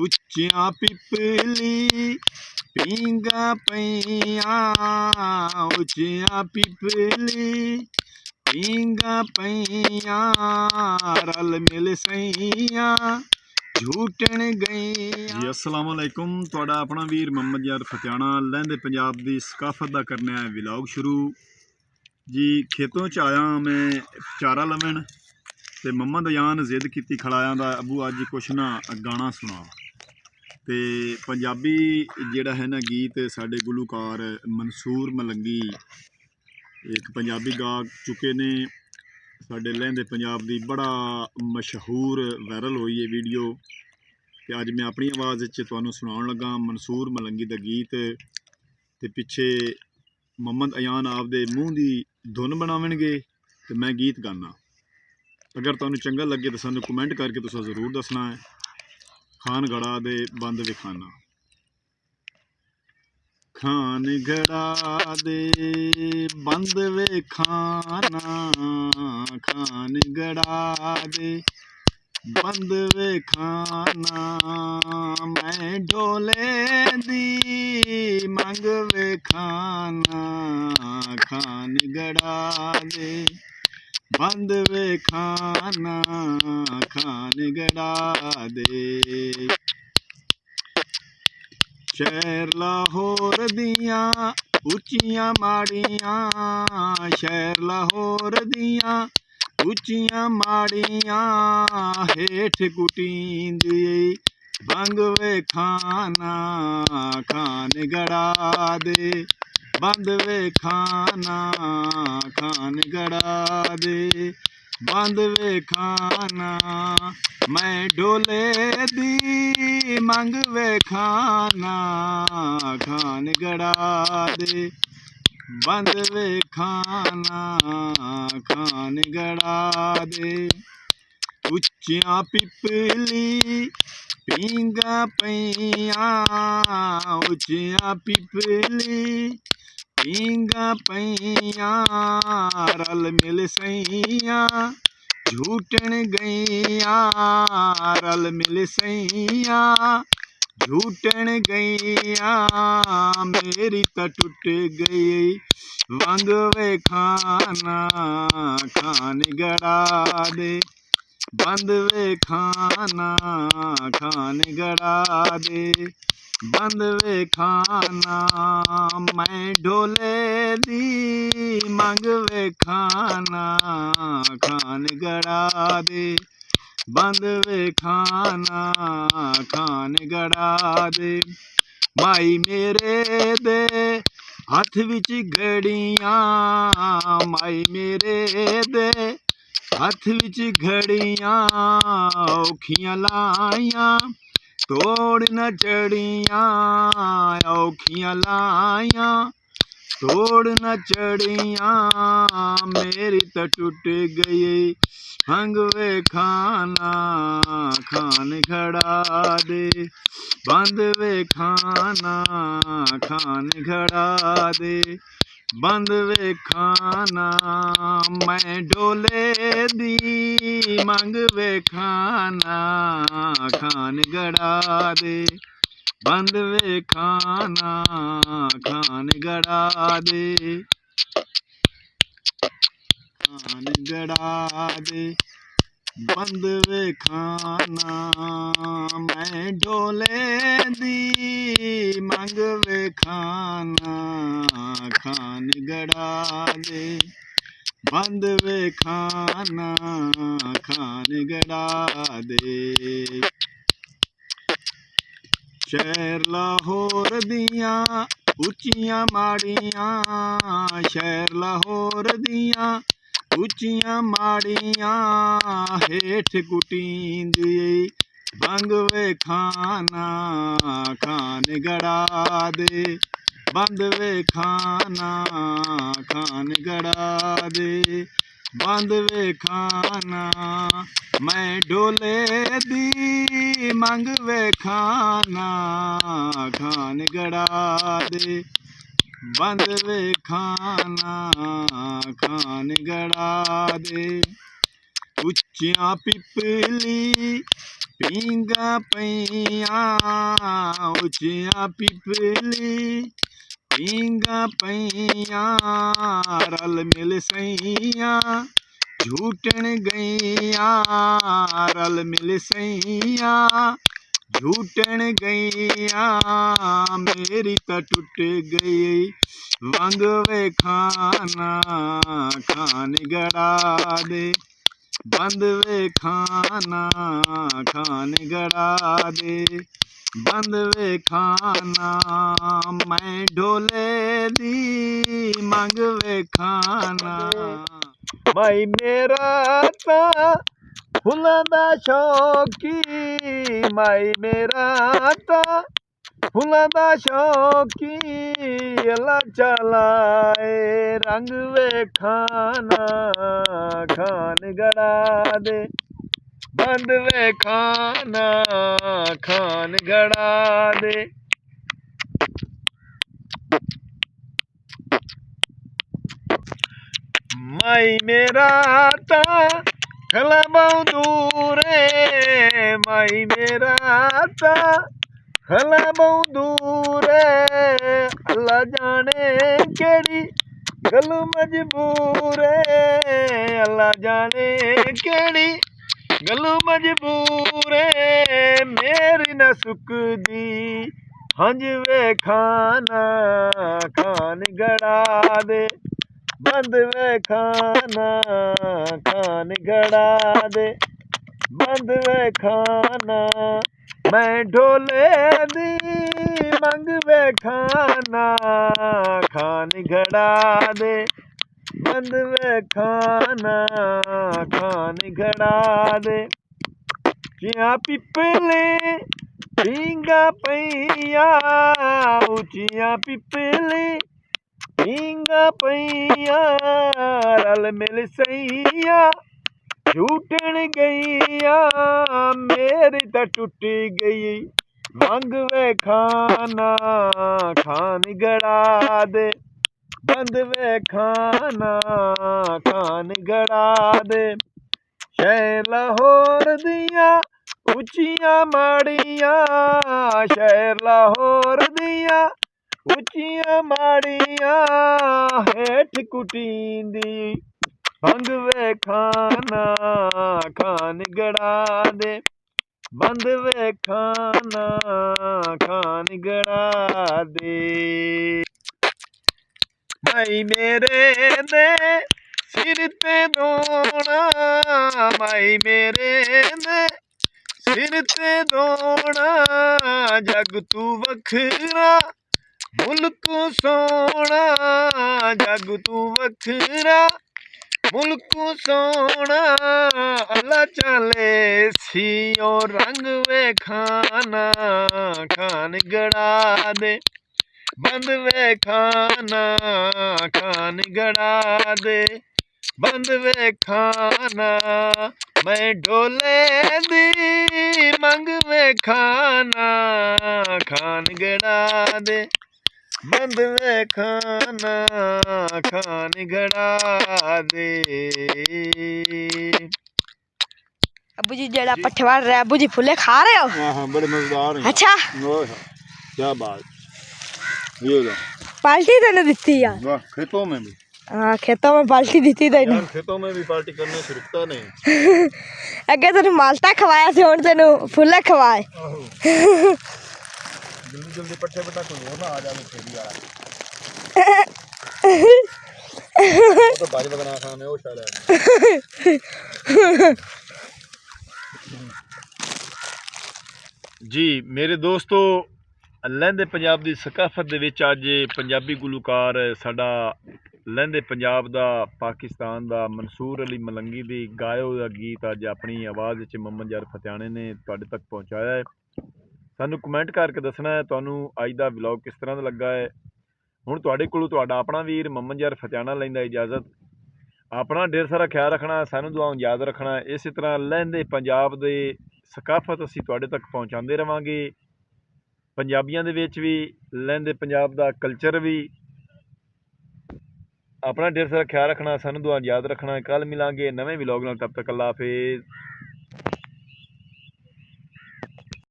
ਉੱਚੀਆਂ ਪਿਪਲੀ ਪੀਂਘਾਂ ਪਈਆਂ, ਉੱਚੀਆਂ ਪਿਪਲੀ ਪੀਂਘਾਂ ਪਈਆਂ, ਰਲ ਮਿਲ ਸਈਆਂ ਝੂਟਣ ਗਈਆਂ। ਜੀ अस्सलाम वालेकुम, ਤੁਹਾਡਾ ਆਪਣਾ ਵੀਰ ਮੁਹੰਮਦ ਯਾਰ ਫਤਿਆਣਾ ਲਹਿੰਦੇ ਪੰਜਾਬ ਦੀ ਸਕਾਫਤ ਦਾ ਕਰਨਾ ਹੈ ਵਲੌਗ ਸ਼ੁਰੂ। जी खेतों च आया मैं चारा लवन ते मुहम्मद यान जिद की खड़ाया दा अबू अज कुछ ना गाना सुना। ते पंजाबी जिहड़ा है ना गीत साडे गुलूकार मंसूर मलंगी एक पंजाबी गा चुके ने, साडे लहंदे पंजाब दी बड़ा मशहूर वायरल हुई है वीडियो। ते अज मैं अपनी आवाज़ च तुहानूं सुनाउण लगा मंसूर मलंगी दा गीत। ते पिछे मुहम्मद अयान आपदे मूँह दी धुन बनावणगे ते मैं गीत गाना। अगर तुहानूं चंगा लगे तो सानूं कमेंट करके तुसां जरूर दसना है। खानगढ़ा दे बंद विखाना, खानगढ़ा दे बंद विखाना, खानगढ़ा दे बंद विखाना, मैं ढोले दी मंग विखाना, खानगढ़ा दे बंद विखाना, खानगढ़ा दे। शहर लाहौर दियां उच्चियां माड़ियां, शहर लाहौर दियां उच्चियां माड़ियां, हेठ कुटींदी बंग विखाना, खानगढ़ा दे बंद विखाना, खानगढ़ा दे बंद विखाना, मैं ढोले दी मंग विखाना, खानगढ़ा दे बंद विखाना, खानगढ़ा दे। उच्चियां पिपली पींघां पईयां, उच्चियां पिपली पींघां पईयां, रल मिल सईयां झूटण गईयां, रल मिल सईयां झूटण गईयां, मेरी तो टुट गई वंग विखाना, खानगढ़ा दे बंद विखाना, खानगढ़ा दे बंद विखाना, मैं ढोले दी मंग विखाना, खानगढ़ा दे बंद विखाना, खानगढ़ा दे। माई मेरे दे हथ विच घड़ियां, माई मेरे दे हथ विच घड़ियां, औखियां लाइयां तोड़ न चढ़ियां, औखियां लाइयां तोड़ न चढ़ियां, मेरी तो टुट गई हंग विखाना, खानगढ़ा दे बंद विखाना, खानगढ़ा दे बंद विखाना, मैं ढोले दी मंग विखाना, खानगढ़ा दे बंद विखाना, खानगढ़ा दे खानगढ़ा दे बंद विखाना, मैं ढोले दी मंग विखाना, खानगढ़ा दे बंद विखाना, खानगढ़ा दे। शहर लाहौर दियां उच्चियां माड़ियां, शहर लाहौर दियां उच्चियां माड़ियां, हेठ कुटींदी बंग विखाना, खानगढ़ा दे बंद विखाना, खानगढ़ा दे बंद विखाना, मैं ढोले दी मंग विखाना, खानगढ़ा दे बंद विखाना, खानगढ़ा दे। उच्चियां पिपली ਪੀਂਘਾਂ ਪਈਆਂ ਉੱਚੀਆਂ ਪਿਪਲੀ ਪੀਂਘਾਂ ਪਈਆਂ ਰਲ ਮਿਲ ਸਈਆਂ ਝੂਟਣ ਗਈਆਂ ਰਲ ਮਿਲ ਸਈਆਂ ਝੂਟਣ ਗਈਆਂ ਮੇਰੀ ਤਾਂ ਟੁੱਟ ਗਈ ਵੰਗ ਵੇ ਖਾਨਾ ਖਾਨ ਗੜਾ ਦੇ ਬੰਦ ਵੇ ਖਾਨਾ ਖਾਨ ਗੜਾ ਦੇ ਬੰਦ ਵੇ ਖਾਨਾ ਮੈਂ ਢੋਲੇ ਦੀ ਮੰਗ ਵੇ ਖਾਨਾ ਮਾਈ ਮੇਰਾ ਤਾਂ ਫੁੱਲਾਂ ਦਾ ਸ਼ੌਕੀ ਮਾਈ ਮੇਰਾ ਤਾਂ ਫੁੱਲਾਂ ਦਾ ਸ਼ੌਕੀ ਅੱਲਾ ਚਲਾਏ ਰੰਗ ਵੇਖਾਨਾ ਖਾਨ ਗੜਾ ਦੇ ਬੰਦ ਵੇਖਾਨਾ ਖਾਨ ਗੜਾ ਦੇ ਮਾਈ ਮੇਰਾ ਤਾਂ ਖਲਾ ਬਹੁ ਦੂਰੇ ਮਾਈ ਮੇਰਾ ਤਾਂ ਖਲਾ ਬਹੁ ਦੂਰੇ ਅੱਲਾ ਜਾਣੇ ਕਿਹੜੀ ਗੱਲ ਮਜਬੂਰੇ ਅੱਲਾ ਜਾਣੇ ਕਿਹੜੀ ਗੱਲ ਮਜਬੂਰੇ ਮੇਰੀ ਨਾ ਸੁੱਕਦੀ ਹੰਝ ਵੇਖਾਨਾ ਖਾਨ ਗੜਾ ਦੇ ਬੰਦ ਵੇਖਾਨਾ ਖਾਨ ਗੜਾ ਦੇ ਬੰਦ ਵੇਖਾਨਾ ਮੈਂ ਢੋਲੇ ਦੀ ਮੰਗ ਵੇਖਾਨਾ ਖਾਨ ਗੜਾ ਦੇ ਬੰਦ ਵੇਖਾਨਾ ਖਾਨ ਗੜਾ ਦੇ ਚੀਆਂ ਪਿਪਲੀ ਪੀਂਘਾਂ ਪਈਆਂ ਉੱਚੀਆਂ ਪਿਪਲੀ ਪੀਂਘਾਂ ਪਈਆਂ ਰਲ ਮਿਲ ਸਈਆਂ ਝੂਟਣ ਗਈਆਂ ਮੇਰੀ ਤਾਂ ਟੁੱਟ ਗਈ ਵੰਗ ਵੇਖਾਨਾ ਖਾਨ ਗੜਾ ਦੇ ਬੰਦ ਵੇਖਾਨਾ ਖਾਨ ਗੜਾ ਦੇ ਸ਼ਹਿਰ ਲਾਹੌਰ ਦੀਆਂ ਉੱਚੀਆਂ ਮਾੜੀਆਂ ਸ਼ਹਿਰ ਲਾਹੌਰ ਦੀਆਂ ਉੱਚੀਆਂ ਮਾੜੀਆਂ ਹੇਠ ਕੁਟੀਂਦੀ ਭੰਗ ਵੇਖਾਨਾ ਖਾਨ ਗੜਾ ਦੇ ਬੰਦ ਵੇਖਾਨਾ ਖਾਨ ਗੜਾ ਦੇ ਮਾਈ ਮੇਰੇ ਦੇ ਸਿਰ ਤੇ ਦੋਣਾ ਮਾਈ ਮੇਰੇ ਦੇ ਸਿਰ ਤੇ ਦੋਣਾ ਜਗ ਤੂੰ ਵੱਖਰਾ ਮੁਲਕ ਸੋਹਣਾ ਜਗ ਤੂੰ ਵੱਖਰਾ ਮੁਲਕ ਸੋਹਣਾ ਅੱਲਾ ਚਾਲੇ ਸੀਓ ਰੰਗ ਵੇਖਾਨਾ ਖਾਨ ਗੜਾ ਦੇ ਬੰਦ ਵੇਖਾਨਾ ਖਾਨ ਗੜਾ ਦੇ ਬੰਦ ਵੇਖਾਨਾ ਮੈਂ ਢੋਲੇ ਦੀ ਮੰਗ ਵੇਖਾਨਾ ਖਾਨ ਗੜਾ ਦੇ ਬੰਦ ਵੇਖਾਨਾ ਖਾਨ ਗੜਾ ਦੇ अबू जी जरा पठवार रहे अबू जी फुले खा रहे हो? हाँ बड़े मजेदार हैं। अच्छा क्या बात ये लो पार्टी तो नहीं दी यार। वाह खेतों में भी हाँ खेतों में पार्टी दी थी यार खेतों में भी पार्टी करने से रुकता नहीं अगे तेन माल्टा खवाया थे और तेन फुले खवाए जल्दी जल्दी पट्टे बटा को ना आ जाने खेली यार वो तो बाजी बगना खाना है वो शायद जी मेरे दोस्तों लहंदे पंजाब की सकाफत दे विच अज पंजाबी गुलूकार साडा लहंदे पंजाब दा पाकिस्तान दा मंसूर अली मलंगी दी गाए हुआ गीत अज अपनी आवाज़ च मोहम्मद यार फतियाने ने तुहाडे तक पहुँचाया है। सानू कमेंट करके दसना है तुहानू अज दा व्लॉग किस तरह दा लगा है। हुण तुहाडे कोलों तुहाडा अपना वीर मोहम्मद यार फतियाना लैंदा इजाजत। अपना ढेर सारा ख्याल रखना, सानू दुआओं याद रखना। इस तरह लहंदे पंजाब दे सकाफत असीं तुहाडे तक पहुँचाते रहांगे। पंजाबियों दे विच भी लहंदे पंजाब दा कल्चर भी। अपना ढेर सारा ख्याल रखना, सानू दुआ याद रखना। कल मिलांगे नवें व्लॉग नाल, तब तक अल्लाह हाफिज़।